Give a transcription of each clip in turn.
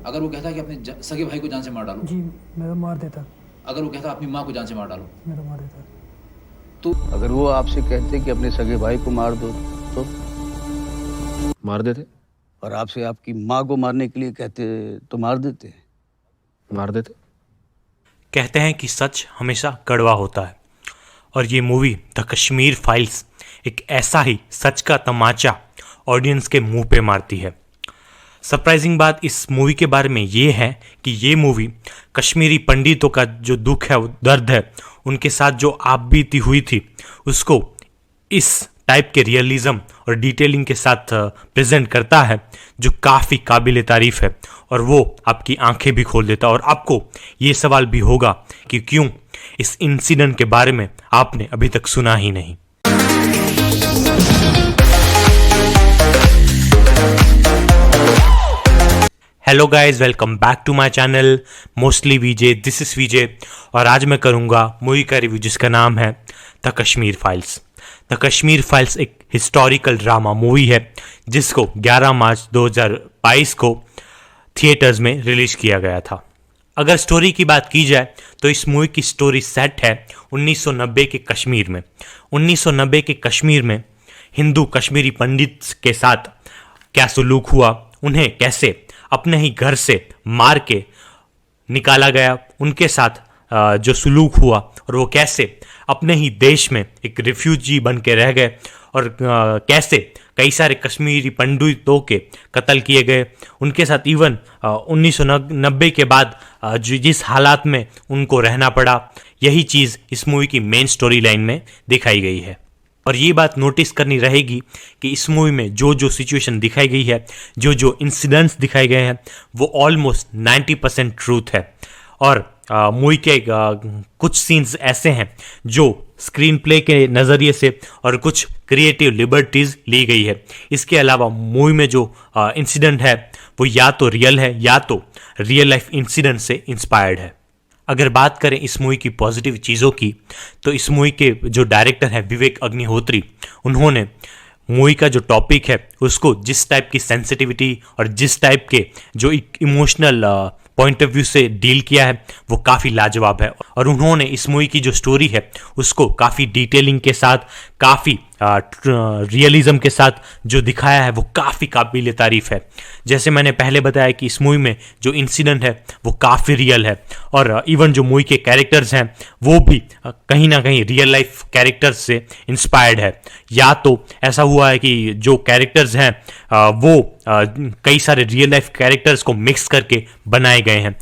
अगर वो कहता कि अपने सगे भाई को जान से मार डालो, जी मैं तो मार देता। अगर वो कहता अपनी माँ को जान से मार डालो, मैं तो मार देता। तो अगर वो आपसे कहते कि अपने सगे भाई को मार दो तो? मार देते। और आपसे आपकी माँ को मारने के लिए कहते तो मार देते? मार देते। कहते हैं कि सच हमेशा कड़वा होता है, और ये मूवी द कश्मीर फाइल्स एक ऐसा ही सच का तमाचा ऑडियंस के मुंह पे मारती है। सरप्राइजिंग बात इस मूवी के बारे में ये है कि ये मूवी कश्मीरी पंडितों का जो दुख है, वो दर्द है, उनके साथ जो आप बीती हुई थी, उसको इस टाइप के रियलिज्म और डिटेलिंग के साथ प्रेजेंट करता है, जो काफ़ी काबिल तारीफ है। और वो आपकी आंखें भी खोल देता है, और आपको ये सवाल भी होगा कि क्यों इस इंसिडेंट के बारे में आपने अभी तक सुना ही नहीं। Hello guys, welcome back to my channel mostly VJ. This is VJ, और आज मैं करूंगा मूवी का रिव्यू जिसका नाम है the Kashmir files. The Kashmir files एक हिस्टोरिकल ड्रामा मूवी है जिसको 11 मार्च 2022 को थिएटर्स में रिलीज किया गया था। अगर स्टोरी की बात की जाए तो इस मूवी की स्टोरी सेट है 1990 के कश्मीर में। 1990 के कश्मीर में हिंदू कश्मीरी पंडित के साथ क्या सलूक हुआ, उन्हें कैसे अपने ही घर से मार के निकाला गया, उनके साथ जो सलूक हुआ, और वो कैसे अपने ही देश में एक रिफ्यूजी बन के रह गए, और कैसे कई सारे कश्मीरी पंडितों के कत्ल किए गए उनके साथ। इवन 1990 के बाद जिस हालात में उनको रहना पड़ा, यही चीज़ इस मूवी की मेन स्टोरी लाइन में दिखाई गई है। और ये बात नोटिस करनी रहेगी कि इस मूवी में जो जो सिचुएशन दिखाई गई है, जो जो इंसिडेंट्स दिखाए गए हैं, वो ऑलमोस्ट 90% ट्रूथ है। और मूवी के कुछ सीन्स ऐसे हैं जो स्क्रीन प्ले के नज़रिए से और कुछ क्रिएटिव लिबर्टीज ली गई है। इसके अलावा मूवी में जो इंसिडेंट है वो या तो रियल है या तो रियल लाइफ इंसिडेंट से इंस्पायर्ड है। अगर बात करें इस मूवी की पॉजिटिव चीज़ों की, तो इस मूवी के जो डायरेक्टर हैं विवेक अग्निहोत्री, उन्होंने मूवी का जो टॉपिक है उसको जिस टाइप की सेंसिटिविटी और जिस टाइप के जो एक इमोशनल पॉइंट ऑफ व्यू से डील किया है, वो काफ़ी लाजवाब है। और उन्होंने इस मूवी की जो स्टोरी है उसको काफ़ी डिटेलिंग के साथ, काफ़ी रियलिज्म के साथ जो दिखाया है वो काफ़ी काबिल तारीफ है। जैसे मैंने पहले बताया कि इस मूवी में जो इंसिडेंट है वो काफ़ी रियल है, और इवन जो मूवी के कैरेक्टर्स हैं वो भी कहीं ना कहीं रियल लाइफ कैरेक्टर्स से इंस्पायर्ड है। या तो ऐसा हुआ है कि जो कैरेक्टर्स हैं वो कई सारे रियल लाइफ कैरेक्टर्स को मिक्स करके बनाए गए हैं।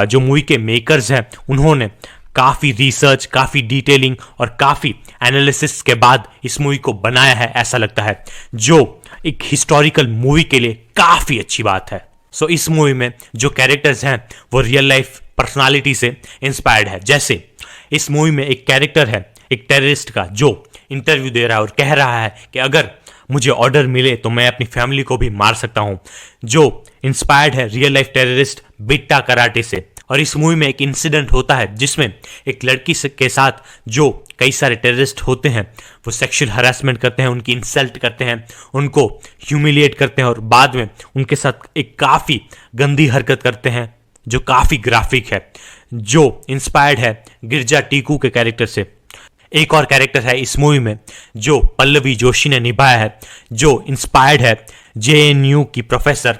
जो मूवी के मेकर्स हैं उन्होंने काफ़ी रिसर्च, काफ़ी डिटेलिंग और काफ़ी एनालिसिस के बाद इस मूवी को बनाया है, ऐसा लगता है, जो एक हिस्टोरिकल मूवी के लिए काफ़ी अच्छी बात है। इस मूवी में जो कैरेक्टर्स हैं वो रियल लाइफ पर्सनालिटी से इंस्पायर्ड है। जैसे इस मूवी में एक कैरेक्टर है एक टेररिस्ट का, जो इंटरव्यू दे रहा है और कह रहा है कि अगर मुझे ऑर्डर मिले तो मैं अपनी फैमिली को भी मार सकता हूं, जो इंस्पायर्ड है real life terrorist Bitta karate से। और इस मूवी में एक इंसिडेंट होता है जिसमें एक लड़की के साथ जो कई सारे टेररिस्ट होते हैं वो सेक्सुअल हरासमेंट करते हैं, उनकी इंसल्ट करते हैं, उनको ह्यूमिलिएट करते हैं, और बाद में उनके साथ एक काफ़ी गंदी हरकत करते हैं जो काफ़ी ग्राफिक है, जो इंस्पायर्ड है गिरजा टीकू के कैरेक्टर से। एक और कैरेक्टर है इस मूवी में जो पल्लवी जोशी ने निभाया है, जो इंस्पायर्ड है जेएनयू की प्रोफेसर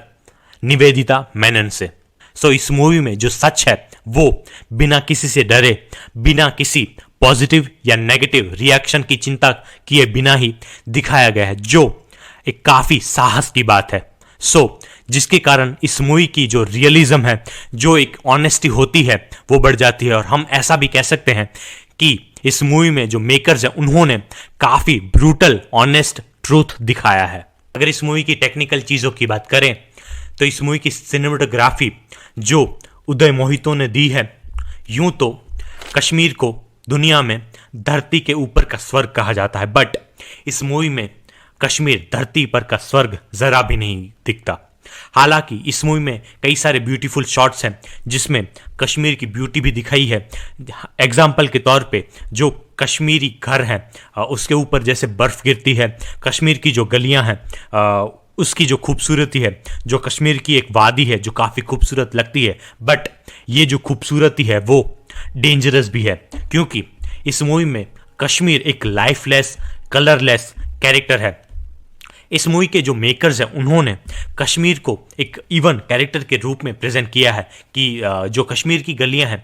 निवेदिता मेनन से। इस मूवी में जो सच है वो बिना किसी से डरे, बिना किसी पॉजिटिव या नेगेटिव रिएक्शन की चिंता किए बिना ही दिखाया गया है, जो एक काफ़ी साहस की बात है। जिसके कारण इस मूवी की जो रियलिज्म है, जो एक ऑनेस्टी होती है, वो बढ़ जाती है। और हम ऐसा भी कह सकते हैं कि इस मूवी में जो मेकर्स हैं उन्होंने काफ़ी ब्रूटल ऑनेस्ट ट्रूथ दिखाया है। अगर इस मूवी की टेक्निकल चीज़ों की बात करें तो इस मूवी की सिनेमेटोग्राफी जो उदय मोहितो ने दी है, यूं तो कश्मीर को दुनिया में धरती के ऊपर का स्वर्ग कहा जाता है, बट इस मूवी में कश्मीर धरती पर का स्वर्ग ज़रा भी नहीं दिखता। हालांकि इस मूवी में कई सारे ब्यूटीफुल शॉट्स हैं जिसमें कश्मीर की ब्यूटी भी दिखाई है। एग्जाम्पल के तौर पे जो कश्मीरी घर हैं उसके ऊपर जैसे बर्फ़ गिरती है, कश्मीर की जो गलियां हैं उसकी जो खूबसूरती है, जो कश्मीर की एक वादी है जो काफ़ी खूबसूरत लगती है, बट ये जो खूबसूरती है वो डेंजरस भी है, क्योंकि इस मूवी में कश्मीर एक लाइफलेस, कलरलेस कैरेक्टर है। इस मूवी के जो मेकर्स हैं उन्होंने कश्मीर को एक इवन कैरेक्टर के रूप में प्रेजेंट किया है कि जो कश्मीर की गलियां हैं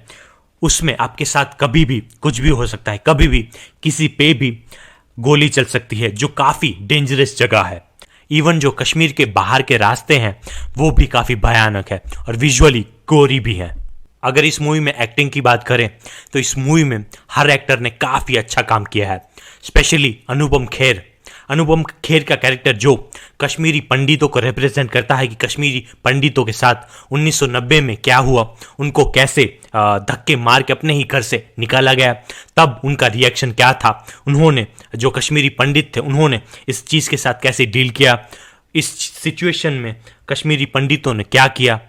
उसमें आपके साथ कभी भी कुछ भी हो सकता है, कभी भी किसी पे भी गोली चल सकती है, जो काफ़ी डेंजरस जगह है। इवन जो कश्मीर के बाहर के रास्ते हैं वो भी काफ़ी भयानक है और विजुअली गोरी भी है। अगर इस मूवी में एक्टिंग की बात करें तो इस मूवी में हर एक्टर ने काफ़ी अच्छा काम किया है, स्पेशली अनुपम खेर का कैरेक्टर जो कश्मीरी पंडितों को रिप्रेजेंट करता है कि कश्मीरी पंडितों के साथ 1990 में क्या हुआ, उनको कैसे धक्के मार के अपने ही घर से निकाला गया, तब उनका रिएक्शन क्या था, उन्होंने जो कश्मीरी पंडित थे उन्होंने इस चीज़ के साथ कैसे डील किया, इस सिचुएशन में कश्मीरी पंडितों ने क्या किया,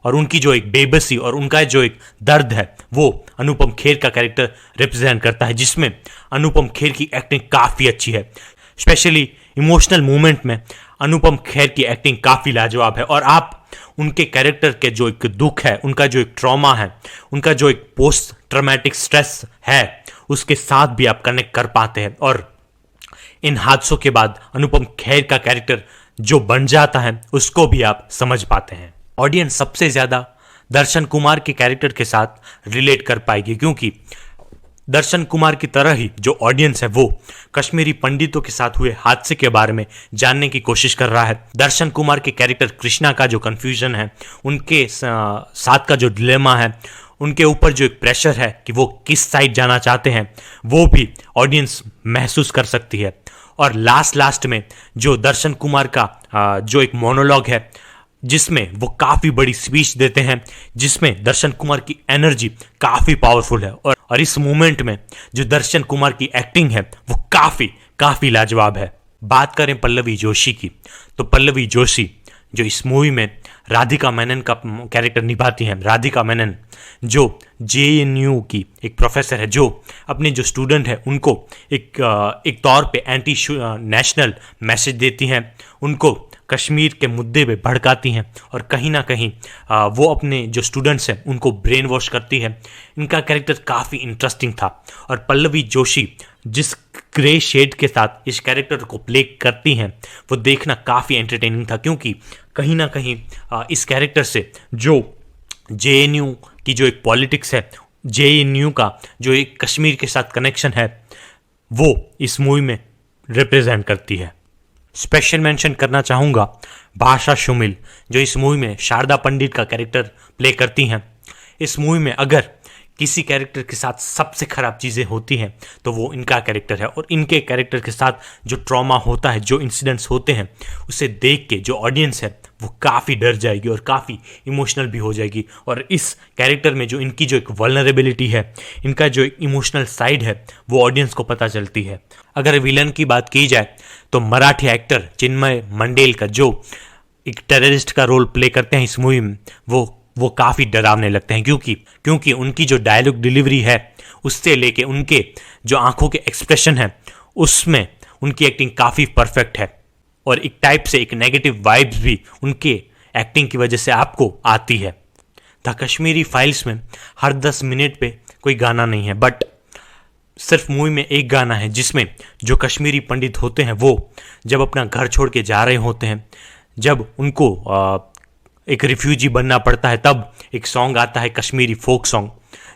और उनकी जो एक बेबसी और उनका जो एक दर्द है वो अनुपम खेर का कैरेक्टर रिप्रेजेंट करता है, जिसमें अनुपम खेर की एक्टिंग काफ़ी अच्छी है। स्पेशली इमोशनल मोमेंट में अनुपम खेर की एक्टिंग काफ़ी लाजवाब है और आप उनके कैरेक्टर के जो एक दुख है, उनका जो एक ट्रॉमा है, उनका जो एक पोस्ट ट्रॉमेटिक स्ट्रेस है, उसके साथ भी आप कनेक्ट कर पाते हैं। और इन हादसों के बाद अनुपम खेर का कैरेक्टर जो बन जाता है उसको भी आप समझ पाते हैं। ऑडियंस सबसे ज़्यादा दर्शन कुमार के कैरेक्टर के साथ रिलेट कर पाएगी, क्योंकि दर्शन कुमार की तरह ही जो ऑडियंस है वो कश्मीरी पंडितों के साथ हुए हादसे के बारे में जानने की कोशिश कर रहा है। दर्शन कुमार के कैरेक्टर कृष्णा का जो कन्फ्यूजन है, उनके साथ का जो डिलेमा है, उनके ऊपर जो एक प्रेशर है कि वो किस साइड जाना चाहते हैं, वो भी ऑडियंस महसूस कर सकती है। और लास्ट में जो दर्शन कुमार का जो एक मोनोलॉग है जिसमें वो काफ़ी बड़ी स्पीच देते हैं, जिसमें दर्शन कुमार की एनर्जी काफ़ी पावरफुल है और इस मोमेंट में जो दर्शन कुमार की एक्टिंग है वो काफ़ी लाजवाब है। बात करें पल्लवी जोशी की, तो पल्लवी जोशी जो इस मूवी में राधिका मेनन का कैरेक्टर निभाती हैं, राधिका मेनन जो JNU की एक प्रोफेसर है, जो अपने जो स्टूडेंट है उनको एक तौर पे एंटी नेशनल मैसेज देती हैं, उनको कश्मीर के मुद्दे पे भड़काती हैं और कहीं ना कहीं वो अपने जो स्टूडेंट्स हैं उनको ब्रेन वॉश करती है। इनका कैरेक्टर काफ़ी इंटरेस्टिंग था और पल्लवी जोशी जिस ग्रे शेड के साथ इस कैरेक्टर को प्ले करती हैं वो देखना काफ़ी एंटरटेनिंग था, क्योंकि कहीं ना कहीं इस कैरेक्टर से जो JNU की जो एक पॉलिटिक्स है, JNU का जो एक कश्मीर के साथ कनेक्शन है, वो इस मूवी में रिप्रेजेंट करती है। स्पेशल मेंशन करना चाहूँगा भाषा शुमिल जो इस मूवी में शारदा पंडित का कैरेक्टर प्ले करती हैं। इस मूवी में अगर किसी कैरेक्टर के साथ सबसे ख़राब चीज़ें होती हैं तो वो इनका कैरेक्टर है, और इनके कैरेक्टर के साथ जो ट्रॉमा होता है, जो इंसिडेंट्स होते हैं, उसे देख के जो ऑडियंस है वो काफ़ी डर जाएगी और काफ़ी इमोशनल भी हो जाएगी। और इस कैरेक्टर में जो इनकी जो एक वल्नरेबिलिटी है, इनका जो एक इमोशनल साइड है, वो ऑडियंस को पता चलती है। अगर विलन की बात की जाए तो मराठी एक्टर चिन्मय मंडेलकर जो एक टेररिस्ट का रोल प्ले करते हैं इस मूवी में, वो काफ़ी डरावने लगते हैं, क्योंकि उनकी जो डायलॉग डिलीवरी है उससे लेके उनके जो आंखों के एक्सप्रेशन है उसमें उनकी एक्टिंग काफ़ी परफेक्ट है, और एक टाइप से एक नेगेटिव वाइब्स भी उनके एक्टिंग की वजह से आपको आती है। द कश्मीरी फाइल्स में हर 10 मिनट पे कोई गाना नहीं है, बट सिर्फ मूवी में एक गाना है जिसमें जो कश्मीरी पंडित होते हैं वो जब अपना घर छोड़ के जा रहे होते हैं, जब उनको एक रिफ्यूजी बनना पड़ता है, तब एक सॉन्ग आता है कश्मीरी फोक सॉन्ग,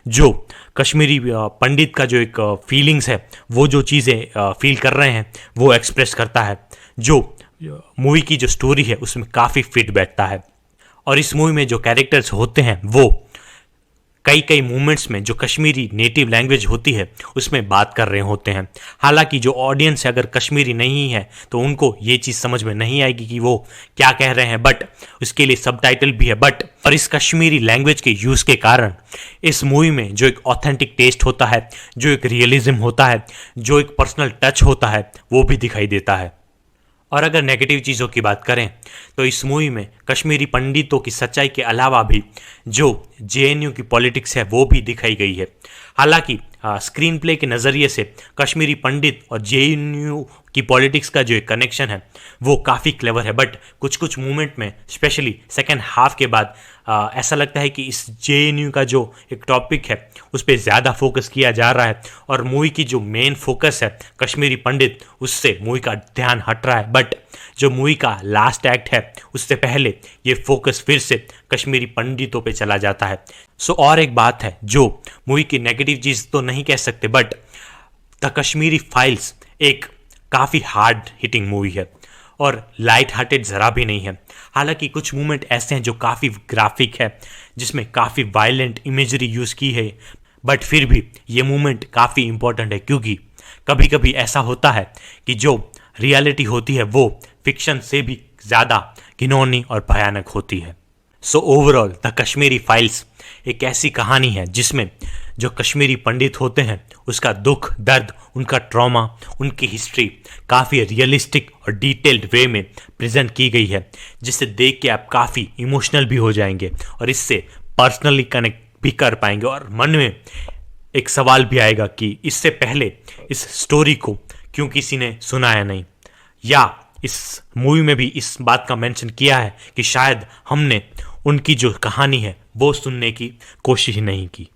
जो कश्मीरी पंडित का जो एक फीलिंग्स है, वो जो चीज़ें फील कर रहे हैं वो एक्सप्रेस करता है, जो मूवी की जो स्टोरी है उसमें काफ़ी फिट बैठता है। और इस मूवी में जो कैरेक्टर्स होते हैं वो कई मूवमेंट्स में जो कश्मीरी नेटिव लैंग्वेज होती है उसमें बात कर रहे होते हैं। हालांकि जो ऑडियंस है अगर कश्मीरी नहीं है तो उनको ये चीज़ समझ में नहीं आएगी कि वो क्या कह रहे हैं, बट उसके लिए सबटाइटल भी है। बट और इस कश्मीरी लैंग्वेज के यूज़ के कारण इस मूवी में जो एक ऑथेंटिक टेस्ट होता है, जो एक रियलिज्म होता है, जो एक पर्सनल टच होता है, वो भी दिखाई देता है। और अगर नेगेटिव चीज़ों की बात करें तो इस मूवी में कश्मीरी पंडितों की सच्चाई के अलावा भी जो JNU की पॉलिटिक्स है वो भी दिखाई गई है। हालांकि स्क्रीन प्ले के नज़रिए से कश्मीरी पंडित और जेएनयू की पॉलिटिक्स का जो एक कनेक्शन है वो काफ़ी क्लेवर है। बट कुछ कुछ मोमेंट में स्पेशली सेकेंड हाफ के बाद ऐसा लगता है कि इस जेएनयू का जो एक टॉपिक है उस पर ज़्यादा फोकस किया जा रहा है और मूवी की जो मेन फोकस है कश्मीरी पंडित, उससे मूवी का ध्यान हट रहा है। बट जो मूवी का लास्ट एक्ट है उससे पहले ये फोकस फिर से कश्मीरी पंडितों पे चला जाता है। सो और एक बात है जो मूवी की नेगेटिव चीज़ तो नहीं कह सकते, बट द कश्मीरी फाइल्स एक काफ़ी हार्ड हिटिंग मूवी है और लाइट हार्टेड ज़रा भी नहीं है। हालांकि कुछ मूवमेंट ऐसे हैं जो काफ़ी ग्राफिक है, जिसमें काफ़ी वायलेंट इमेजरी यूज़ की है, बट फिर भी ये मूवमेंट काफ़ी इंपॉर्टेंट है क्योंकि कभी कभी ऐसा होता है कि जो रियलिटी होती है वो फिक्शन से भी ज़्यादा घिनौनी और भयानक होती है। So overall the Kashmiri files एक ऐसी कहानी है जिसमें जो कश्मीरी पंडित होते हैं उसका दुख दर्द, उनका ट्रॉमा, उनकी हिस्ट्री काफ़ी रियलिस्टिक और डिटेल्ड वे में प्रेजेंट की गई है, जिसे देख के आप काफ़ी इमोशनल भी हो जाएंगे और इससे पर्सनली कनेक्ट भी कर पाएंगे और मन में एक सवाल भी आएगा कि इससे पहले इस स्टोरी को क्यों किसी ने सुनाया नहीं, या इस मूवी में भी इस बात का मेंशन किया है कि शायद हमने उनकी जो कहानी है वो सुनने की कोशिश नहीं की।